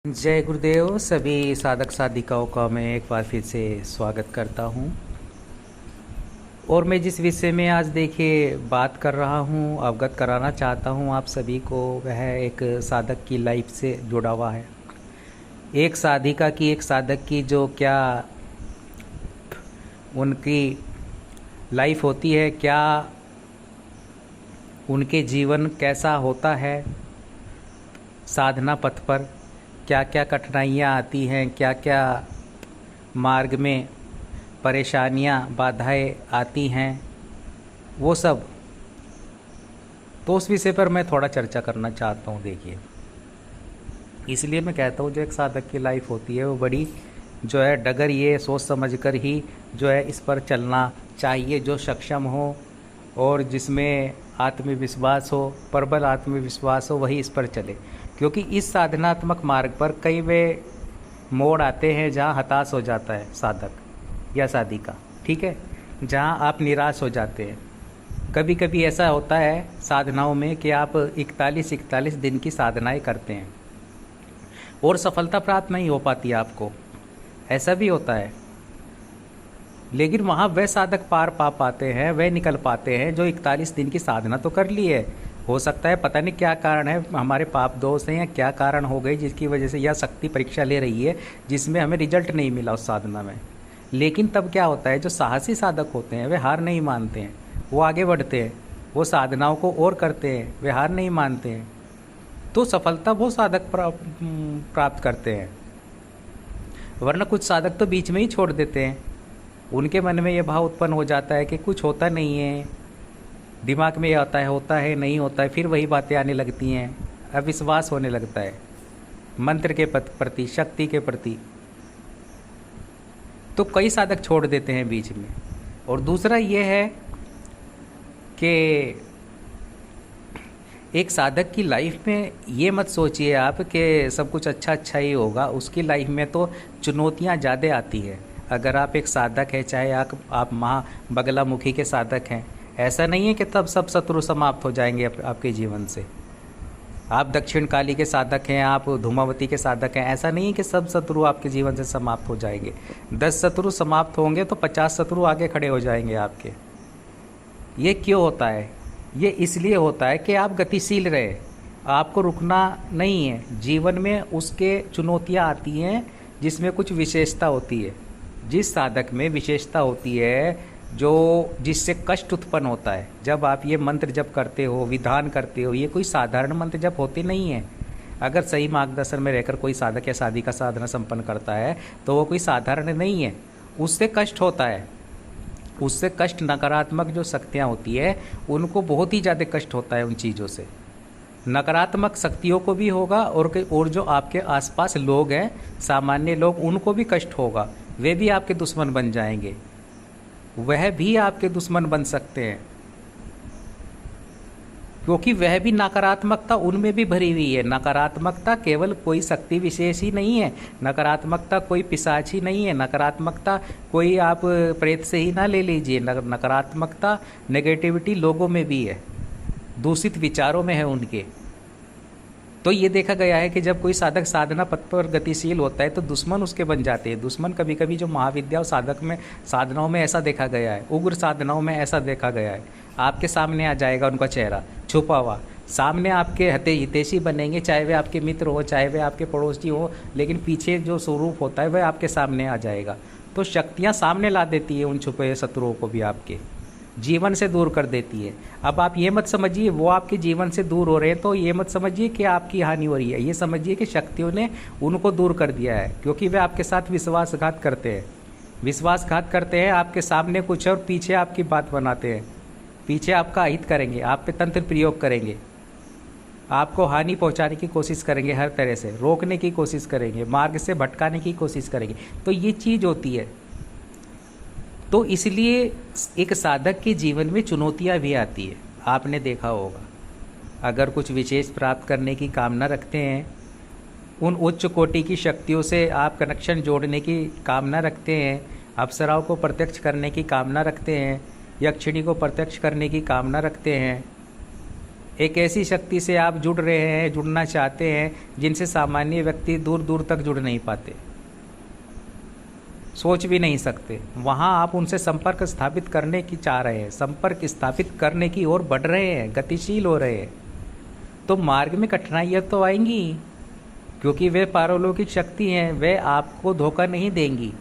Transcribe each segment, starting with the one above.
जय गुरुदेव। सभी साधक साधिकाओं का मैं एक बार फिर से स्वागत करता हूँ। और मैं जिस विषय में आज देखिए बात कर रहा हूँ, अवगत कराना चाहता हूँ आप सभी को, वह एक साधक की लाइफ से जुड़ा हुआ है। एक साधिका की, एक साधक की जो क्या उनकी लाइफ होती है, क्या उनके जीवन कैसा होता है साधना पथ पर, क्या क्या कठिनाइयाँ आती हैं, क्या क्या मार्ग में परेशानियाँ बाधाएं आती हैं, वो सब। तो उस विषय पर मैं थोड़ा चर्चा करना चाहता हूँ। देखिए, इसलिए मैं कहता हूँ जो एक साधक की लाइफ होती है वो बड़ी जो है डगर ये सोच समझ कर ही जो है इस पर चलना चाहिए। जो सक्षम हो और जिसमें आत्मविश्वास हो, प्रबल आत्मविश्वास हो, वही इस पर चले। क्योंकि इस साधनात्मक मार्ग पर कई वे मोड़ आते हैं जहाँ हताश हो जाता है साधक या साधिका, ठीक है, जहाँ आप निराश हो जाते हैं। कभी कभी ऐसा होता है साधनाओं में कि आप 41 दिन की साधनाएं करते हैं और सफलता प्राप्त नहीं हो पाती आपको, ऐसा भी होता है। लेकिन वहाँ वह साधक पार पा पाते हैं, वह निकल पाते हैं जो 41 दिन की साधना तो कर ली है। हो सकता है पता नहीं क्या कारण है, हमारे पाप दोष हैं या क्या कारण हो गई जिसकी वजह से यह शक्ति परीक्षा ले रही है जिसमें हमें रिजल्ट नहीं मिला उस साधना में। लेकिन तब क्या होता है, जो साहसी साधक होते हैं वे हार नहीं मानते हैं, वो आगे बढ़ते हैं, वो साधनाओं को और करते हैं, वे हार नहीं मानते हैं। तो सफलता वो साधक प्राप्त करते हैं। वरना कुछ साधक तो बीच में ही छोड़ देते हैं। उनके मन में ये भाव उत्पन्न हो जाता है कि कुछ होता नहीं है, दिमाग में ये होता है नहीं होता है, फिर वही बातें आने लगती हैं, अविश्वास होने लगता है मंत्र के प्रति, शक्ति के प्रति। तो कई साधक छोड़ देते हैं बीच में। और दूसरा ये है कि एक साधक की लाइफ में ये मत सोचिए आप कि सब कुछ अच्छा अच्छा ही होगा। उसकी लाइफ में तो चुनौतियाँ ज़्यादा आती है। अगर आप एक साधक है, चाहे आप बगलामुखी के साधक हैं, ऐसा नहीं है कि तब सब शत्रु समाप्त हो जाएंगे आपके जीवन से। आप दक्षिण काली के साधक हैं, आप धूमावती के साधक हैं, ऐसा नहीं है कि सब शत्रु आपके जीवन से समाप्त हो जाएंगे। 10 शत्रु समाप्त होंगे तो 50 शत्रु आगे खड़े हो जाएंगे आपके। ये क्यों होता है? ये इसलिए होता है कि आप गतिशील रहे, आपको रुकना नहीं है। जीवन में उसके चुनौतियाँ आती हैं जिसमें कुछ विशेषता होती है। जिस साधक में विशेषता होती है, जो जिससे कष्ट उत्पन्न होता है, जब आप ये मंत्र जप करते हो, विधान करते हो, ये कोई साधारण मंत्र जप होते नहीं है। अगर सही मार्गदर्शन में रहकर कोई साधक या साधिका साधना संपन्न करता है तो वो कोई साधारण नहीं है। उससे कष्ट होता है, उससे कष्ट, नकारात्मक जो शक्तियाँ होती है उनको बहुत ही ज़्यादा कष्ट होता है उन चीज़ों से। नकारात्मक शक्तियों को भी होगा और जो आपके आसपास लोग हैं, सामान्य लोग, उनको भी कष्ट होगा। वे भी आपके दुश्मन बन जाएंगे, वह भी आपके दुश्मन बन सकते हैं, क्योंकि वह भी नकारात्मकता उनमें भी भरी हुई है। नकारात्मकता केवल कोई शक्ति विशेष ही नहीं है, नकारात्मकता कोई पिशाच ही नहीं है, नकारात्मकता कोई आप प्रेत से ही ना ले लीजिए। नकारात्मकता, नेगेटिविटी लोगों में भी है, दूषित विचारों में है उनके। तो ये देखा गया है कि जब कोई साधक साधना पथ पर गतिशील होता है तो दुश्मन उसके बन जाते हैं। दुश्मन कभी कभी जो महाविद्या और साधक में साधनाओं में ऐसा देखा गया है, उग्र साधनाओं में ऐसा देखा गया है, आपके सामने आ जाएगा उनका चेहरा छुपा हुआ, सामने आपके हितैषी बनेंगे, चाहे वे आपके मित्र हो, चाहे वे आपके पड़ोसी हो, लेकिन पीछे जो स्वरूप होता है वह आपके सामने आ जाएगा। तो शक्तियाँ सामने ला देती है उन छुपे शत्रुओं को भी, आपके जीवन से दूर कर देती है। अब आप ये मत समझिए वो आपके जीवन से दूर हो रहे हैं, तो ये मत समझिए कि आपकी हानि हो रही है। ये समझिए कि शक्तियों ने उनको दूर कर दिया है, क्योंकि वे आपके साथ विश्वासघात करते हैं। विश्वासघात करते हैं, आपके सामने कुछ और पीछे आपकी बात बनाते हैं, पीछे आपका अहित करेंगे, आप पे तंत्र प्रयोग करेंगे, आपको हानि पहुंचाने की कोशिश करेंगे, हर तरह से रोकने की कोशिश करेंगे, मार्ग से भटकाने की कोशिश करेंगे। तो ये चीज़ होती है। तो इसलिए एक साधक के जीवन में चुनौतियाँ भी आती है। आपने देखा होगा, अगर कुछ विशेष प्राप्त करने की कामना रखते हैं, उन उच्च कोटि की शक्तियों से आप कनेक्शन जोड़ने की कामना रखते हैं, अप्सराओं को प्रत्यक्ष करने की कामना रखते हैं, यक्षिणी को प्रत्यक्ष करने की कामना रखते हैं, एक ऐसी शक्ति से आप जुड़ रहे हैं, जुड़ना चाहते हैं, जिनसे सामान्य व्यक्ति दूर दूर तक जुड़ नहीं पाते, सोच भी नहीं सकते। वहाँ आप उनसे संपर्क स्थापित करने की चाह रहे हैं, संपर्क स्थापित करने की ओर बढ़ रहे हैं, गतिशील हो रहे हैं। तो मार्ग में कठिनाइयाँ तो आएंगी, क्योंकि वे पारलौकिक शक्ति हैं, वे आपको धोखा नहीं देंगी।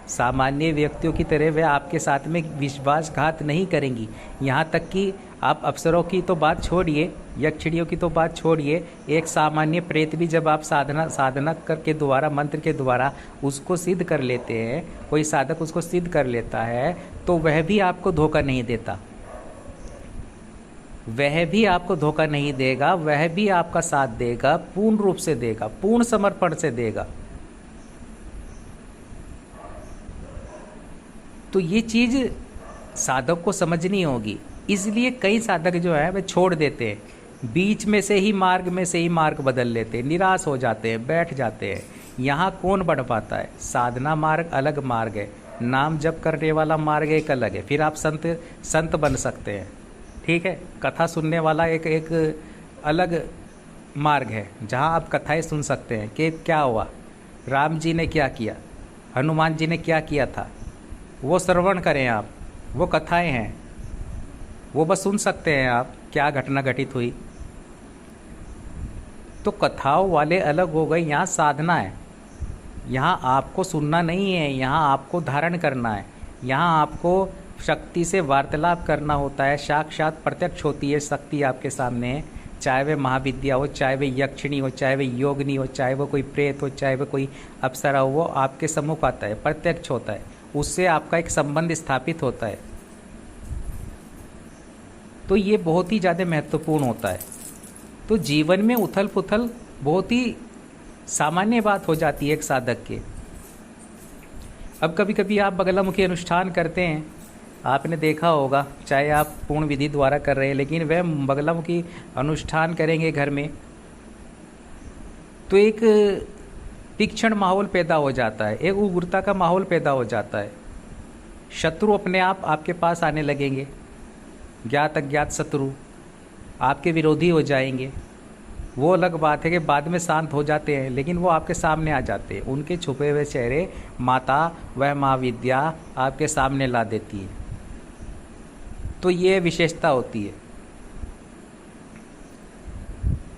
सामान्य व्यक्तियों की तरह वे आपके साथ में विश्वासघात नहीं करेंगी। यहाँ तक कि आप अप्सरों की तो बात छोड़िए, यक्षिणियों की तो बात छोड़िए, एक सामान्य प्रेत भी जब आप साधना करके द्वारा, मंत्र के द्वारा उसको सिद्ध कर लेते हैं, कोई साधक उसको सिद्ध कर लेता है, तो वह भी आपको धोखा नहीं देता, वह भी आपको धोखा नहीं देगा, वह भी आपका साथ देगा, पूर्ण रूप से देगा, पूर्ण समर्पण से देगा। तो ये चीज़ साधक को समझनी होगी। इसलिए कई साधक जो है वे छोड़ देते हैं, बीच में से ही मार्ग बदल लेते हैं, निराश हो जाते हैं, बैठ जाते हैं। यहाँ कौन बढ़ पाता है? साधना मार्ग अलग मार्ग है, नाम जप करने वाला मार्ग एक अलग है। फिर आप संत बन सकते हैं, ठीक है। कथा सुनने वाला एक अलग मार्ग है, जहाँ आप कथाएं सुन सकते हैं कि क्या हुआ, राम जी ने क्या किया, हनुमान जी ने क्या किया था, वो श्रवण करें आप, वो कथाएं हैं, वो बस सुन सकते हैं आप क्या घटना घटित हुई। तो कथाओं वाले अलग हो गए, यहाँ साधना है, यहाँ आपको सुनना नहीं है, यहाँ आपको धारण करना है, यहाँ आपको शक्ति से वार्तालाप करना होता है। साक्षात प्रत्यक्ष होती है शक्ति आपके सामने है, चाहे वे महाविद्या हो, चाहे वे यक्षिणी हो, चाहे वे योगिनी हो, चाहे वो कोई प्रेत हो, चाहे वो कोई अप्सरा हो, वो आपके सम्मुख आता है, प्रत्यक्ष होता है, उससे आपका एक संबंध स्थापित होता है। तो ये बहुत ही ज़्यादा महत्वपूर्ण होता है। तो जीवन में उथल पुथल बहुत ही सामान्य बात हो जाती है एक साधक के। अब कभी कभी आप बगलामुखी अनुष्ठान करते हैं, आपने देखा होगा, चाहे आप पूर्ण विधि द्वारा कर रहे हैं, लेकिन वह बगलामुखी अनुष्ठान करेंगे घर में, तो एक तीक्ष्ण माहौल पैदा हो जाता है, एक उग्रता का माहौल पैदा हो जाता है। शत्रु अपने आप आपके पास आने लगेंगे, ज्ञात अज्ञात शत्रु आपके विरोधी हो जाएंगे। वो अलग बात है कि बाद में शांत हो जाते हैं, लेकिन वो आपके सामने आ जाते हैं। उनके छुपे हुए चेहरे माता वह महाविद्या आपके सामने ला देती है। तो ये विशेषता होती है,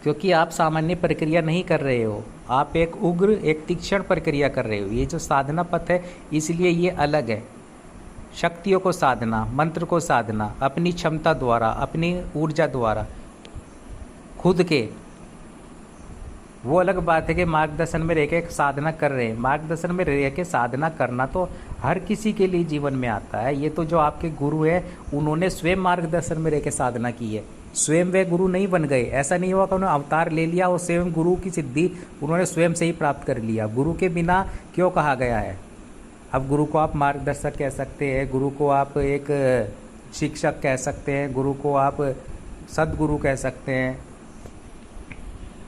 क्योंकि आप सामान्य प्रक्रिया नहीं कर रहे हो, आप एक उग्र, एक तीक्ष्ण प्रक्रिया कर रहे हो। ये जो साधना पथ है, इसलिए ये अलग है। शक्तियों को साधना, मंत्र को साधना, अपनी क्षमता द्वारा, अपनी ऊर्जा द्वारा, खुद के, वो अलग बात है कि मार्गदर्शन में रह के साधना कर रहे हैं। मार्गदर्शन में रह के साधना करना तो हर किसी के लिए जीवन में आता है। ये तो जो आपके गुरु है, उन्होंने स्वयं मार्गदर्शन में रह के साधना की है, स्वयं वे गुरु नहीं बन गए। ऐसा नहीं हुआ कि उन्होंने अवतार ले लिया और स्वयं गुरु की सिद्धि उन्होंने स्वयं से ही प्राप्त कर लिया। गुरु के बिना क्यों कहा गया है? अब गुरु को आप मार्गदर्शक कह सकते हैं, गुरु को आप एक शिक्षक कह सकते हैं, गुरु को आप सद्गुरु कह सकते हैं,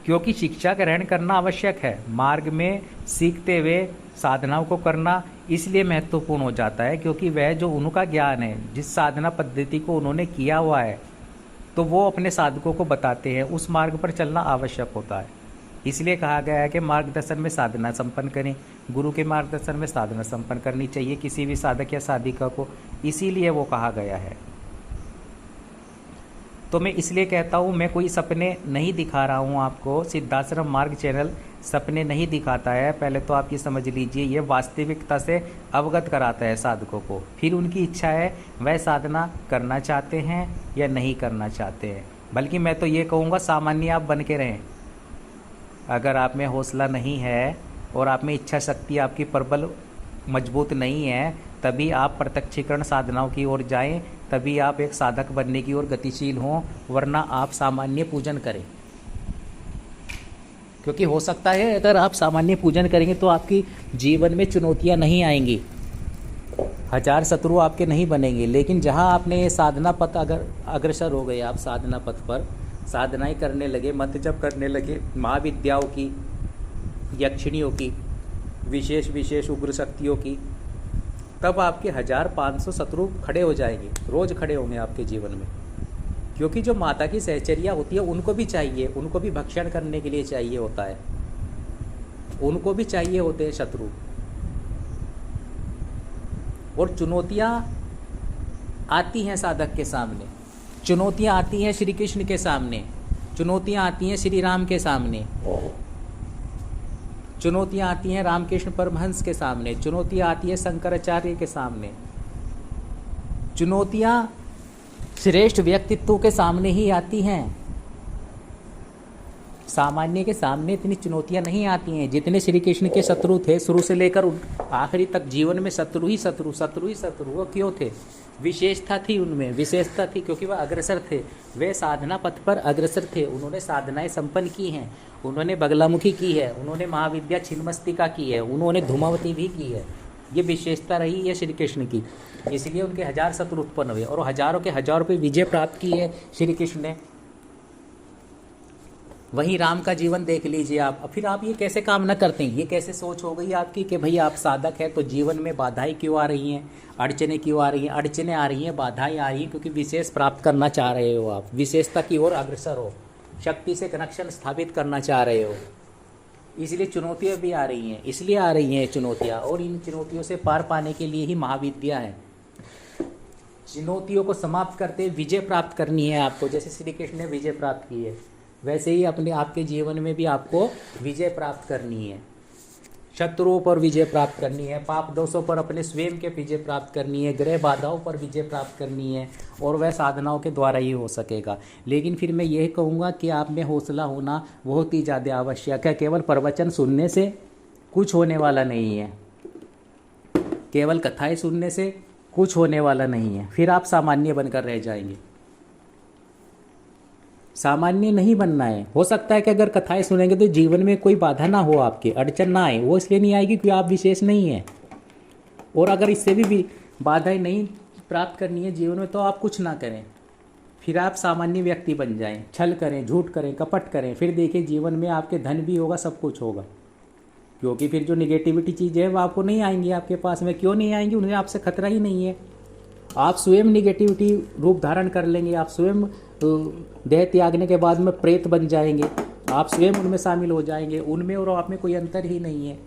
क्योंकि शिक्षा ग्रहण करना आवश्यक है। मार्ग में सीखते हुए साधनाओं को करना इसलिए महत्वपूर्ण हो जाता है, क्योंकि वह जो उनका ज्ञान है, जिस साधना पद्धति को उन्होंने किया हुआ है, तो वो अपने साधकों को बताते हैं। उस मार्ग पर चलना आवश्यक होता है। इसलिए कहा गया है कि मार्गदर्शन में साधना संपन्न करें। गुरु के मार्गदर्शन में साधना संपन्न करनी चाहिए किसी भी साधक या साधिका को, इसीलिए वो कहा गया है। तो मैं इसलिए कहता हूँ, मैं कोई सपने नहीं दिखा रहा हूँ आपको। सिद्धाश्रम मार्ग चैनल सपने नहीं दिखाता है, पहले तो आप ये समझ लीजिए। ये वास्तविकता से अवगत कराता है साधकों को। फिर उनकी इच्छा है, वह साधना करना चाहते हैं या नहीं करना चाहते हैं। बल्कि मैं तो ये कहूँगा, सामान्य आप बन के रहें। अगर आप में हौसला नहीं है और आप में इच्छा शक्ति आपकी प्रबल मजबूत नहीं है, तभी आप प्रत्यक्षीकरण साधनाओं की ओर जाएं, तभी आप एक साधक बनने की ओर गतिशील हों, वरना आप सामान्य पूजन करें। क्योंकि हो सकता है अगर आप सामान्य पूजन करेंगे तो आपकी जीवन में चुनौतियां नहीं आएंगी, 1000 शत्रु आपके नहीं बनेंगे। लेकिन जहां आपने ये साधना पथ अगर अग्रसर हो गए, आप साधना पथ पर साधनाएं करने लगे, मंत्र जप करने लगे, महाविद्याओं की, यक्षिणियों की, विशेष उग्र शक्तियों की, तब आपके 1500 शत्रु खड़े हो जाएंगे, रोज खड़े होंगे आपके जीवन में। क्योंकि जो माता की सहचर्या होती है उनको भी चाहिए, उनको भी भक्षण करने के लिए चाहिए होता है, उनको भी चाहिए होते हैं शत्रु। और चुनौतियाँ आती हैं साधक के सामने, चुनौतियाँ आती हैं श्री कृष्ण के सामने, चुनौतियाँ आती हैं श्री राम के सामने, चुनौतियाँ आती हैं रामकृष्ण परमहंस के सामने, चुनौतियाँ आती हैं शंकराचार्य के सामने, चुनौतियाँ श्रेष्ठ व्यक्तित्वों के सामने ही आती हैं। सामान्य के सामने इतनी चुनौतियां नहीं आती हैं। जितने श्री कृष्ण के शत्रु थे शुरू से लेकर आखिरी तक, जीवन में शत्रु ही शत्रु, शत्रु ही शत्रु। वो क्यों थे? विशेषता थी उनमें, विशेषता थी क्योंकि वह अग्रसर थे, वे साधना पथ पर अग्रसर थे। उन्होंने साधनाएं संपन्न की हैं, उन्होंने बगलामुखी की है, उन्होंने महाविद्या छिन्नमस्तिका की है, उन्होंने धूमावती भी की है। ये विशेषता रही है श्री कृष्ण की, इसलिए उनके 1000 शत्रु उत्पन्न हुए और हजारों के हजारों पे विजय प्राप्त की है श्री कृष्ण ने। वहीं राम का जीवन देख लीजिए आप। फिर आप ये कैसे काम न करते हैं? ये कैसे सोच हो गई आपकी कि भाई आप साधक हैं तो जीवन में बाधाएं क्यों आ रही हैं, अड़चने क्यों आ रही हैं? अड़चने आ रही हैं, बाधाएं आ रही हैं क्योंकि विशेष प्राप्त करना चाह रहे हो, आप विशेषता की ओर अग्रसर हो, शक्ति से कनेक्शन स्थापित करना चाह रहे हो, इसलिए चुनौतियाँ भी आ रही हैं, इसलिए आ रही हैं चुनौतियाँ। और इन चुनौतियों से पार पाने के लिए ही महाविद्या है। चुनौतियों को समाप्त करते विजय प्राप्त करनी है आपको। जैसे श्री कृष्ण ने विजय प्राप्त की है, वैसे ही अपने आपके जीवन में भी आपको विजय प्राप्त करनी है। शत्रुओं पर विजय प्राप्त करनी है, पाप दोषों पर अपने स्वयं के विजय प्राप्त करनी है, ग्रह बाधाओं पर विजय प्राप्त करनी है, और वह साधनाओं के द्वारा ही हो सकेगा। लेकिन फिर मैं यह कहूँगा कि आप में हौसला होना बहुत ही ज़्यादा आवश्यक है। केवल प्रवचन सुनने से कुछ होने वाला नहीं है, केवल कथाएं सुनने से कुछ होने वाला नहीं है, फिर आप सामान्य बनकर रह जाएंगे। सामान्य नहीं बनना है। हो सकता है कि अगर कथाएं सुनेंगे तो जीवन में कोई बाधा ना हो, आपके अड़चन ना आए, वो इसलिए नहीं आएगी क्योंकि आप विशेष नहीं हैं। और अगर इससे भी बाधाएं नहीं प्राप्त करनी है जीवन में तो आप कुछ ना करें, फिर आप सामान्य व्यक्ति बन जाएं, छल करें, झूठ करें, कपट करें, फिर देखिए जीवन में आपके धन भी होगा, सब कुछ होगा। क्योंकि फिर जो निगेटिविटी चीज़ें हैं वो आपको नहीं आएंगी आपके पास में। क्यों नहीं आएंगी? उन्हें आपसे खतरा ही नहीं है। आप स्वयं निगेटिविटी रूप धारण कर लेंगे, आप स्वयं देह त्यागने के बाद में प्रेत बन जाएंगे, आप स्वयं उनमें शामिल हो जाएंगे। उनमें और आप में कोई अंतर ही नहीं है,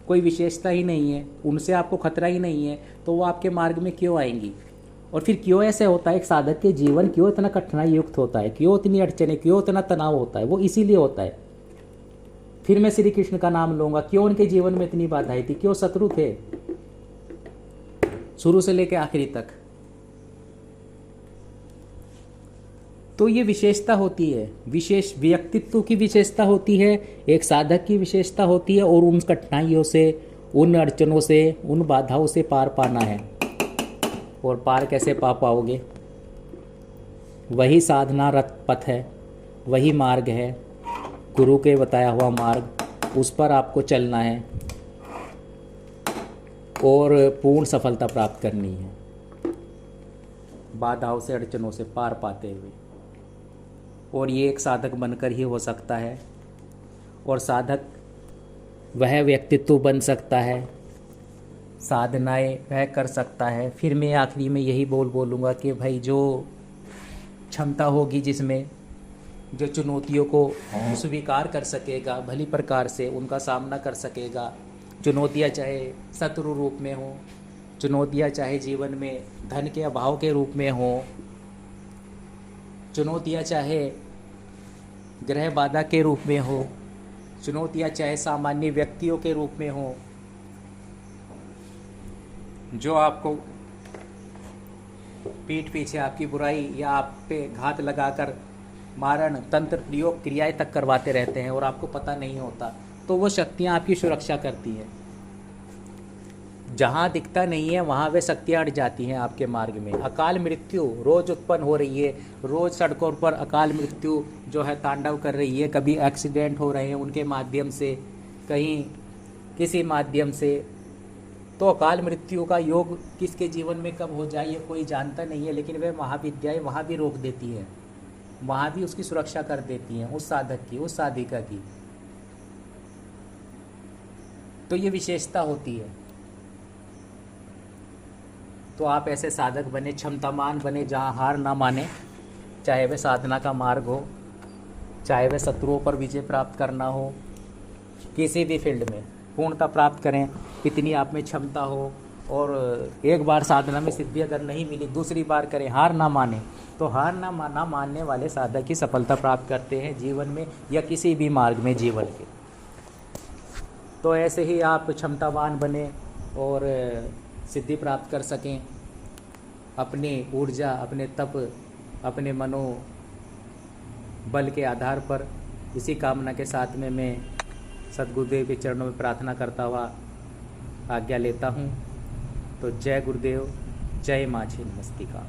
कोई विशेषता ही नहीं है, उनसे आपको खतरा ही नहीं है, तो वो आपके मार्ग में क्यों आएंगी? और फिर क्यों ऐसे होता है? एक साधक के जीवन क्यों इतना कठिनाई युक्त होता है, क्यों इतनी अड़चने, क्यों इतना तनाव होता है? वो इसीलिए होता है। फिर मैं श्री कृष्ण का नाम लूँगा, क्यों उनके जीवन में इतनी बाधाएं थी, क्यों शत्रु थे शुरू से लेकर आखिरी तक। तो ये विशेषता होती है, विशेष व्यक्तित्व की विशेषता होती है, एक साधक की विशेषता होती है। और उन कठिनाइयों से, उन अड़चनों से, उन बाधाओं से पार पाना है। और पार कैसे पा पाओगे? वही साधना रथ पथ है, वही मार्ग है, गुरु के बताया हुआ मार्ग, उस पर आपको चलना है और पूर्ण सफलता प्राप्त करनी है, बाधाओं से, अड़चनों से पार पाते हुए। और ये एक साधक बनकर ही हो सकता है। और साधक वह व्यक्तित्व बन सकता है, साधनाएं वह कर सकता है। फिर मैं आखिरी में यही बोलूँगा कि भाई जो क्षमता होगी जिसमें, जो चुनौतियों को स्वीकार कर सकेगा, भली प्रकार से उनका सामना कर सकेगा, चुनौतियाँ चाहे शत्रु रूप में हो, चुनौतियाँ चाहे जीवन में धन के अभाव के रूप में हो, चुनौतियाँ चाहे ग्रह बाधा के रूप में हो, चुनौतियाँ चाहे सामान्य व्यक्तियों के रूप में हो, जो आपको पीठ पीछे आपकी बुराई या आप पे घात लगाकर मारण तंत्र प्रयोग क्रियाएं तक करवाते रहते हैं और आपको पता नहीं होता, तो वो शक्तियाँ आपकी सुरक्षा करती हैं। जहाँ दिखता नहीं है वहाँ वे शक्तियाँ अड़ जाती हैं आपके मार्ग में। अकाल मृत्यु रोज़ उत्पन्न हो रही है, रोज़ सड़कों पर अकाल मृत्यु जो है तांडव कर रही है। कभी एक्सीडेंट हो रहे हैं उनके माध्यम से, कहीं किसी माध्यम से। तो अकाल मृत्यु का योग किसके जीवन में कब हो जाए ये कोई जानता नहीं है, लेकिन वह महाविद्याएँ वहाँ भी रोक देती हैं, वहाँ भी उसकी सुरक्षा कर देती हैं, उस साधक की, उस साधिका की। तो ये विशेषता होती है। तो आप ऐसे साधक बने, क्षमतामान बने, जहाँ हार ना माने चाहे वह साधना का मार्ग हो, चाहे वह शत्रुओं पर विजय प्राप्त करना हो, किसी भी फील्ड में पूर्णता प्राप्त करें, इतनी आप में क्षमता हो। और एक बार साधना में सिद्धि अगर नहीं मिली, दूसरी बार करें, हार ना माने, तो हार ना मानने वाले साधक ही सफलता प्राप्त करते हैं जीवन में या किसी भी मार्ग में जीवन के। तो ऐसे ही आप क्षमतावान बने और सिद्धि प्राप्त कर सकें। अपनी ऊर्जा, अपने तप, अपने मनोबल के आधार पर, इसी कामना के साथ में मैं सद्गुरुदेव के चरणों में प्रार्थना करता हुआ आज्ञा लेता हूँ। तो जय गुरुदेव, जय माँ छिन्नमस्तिका।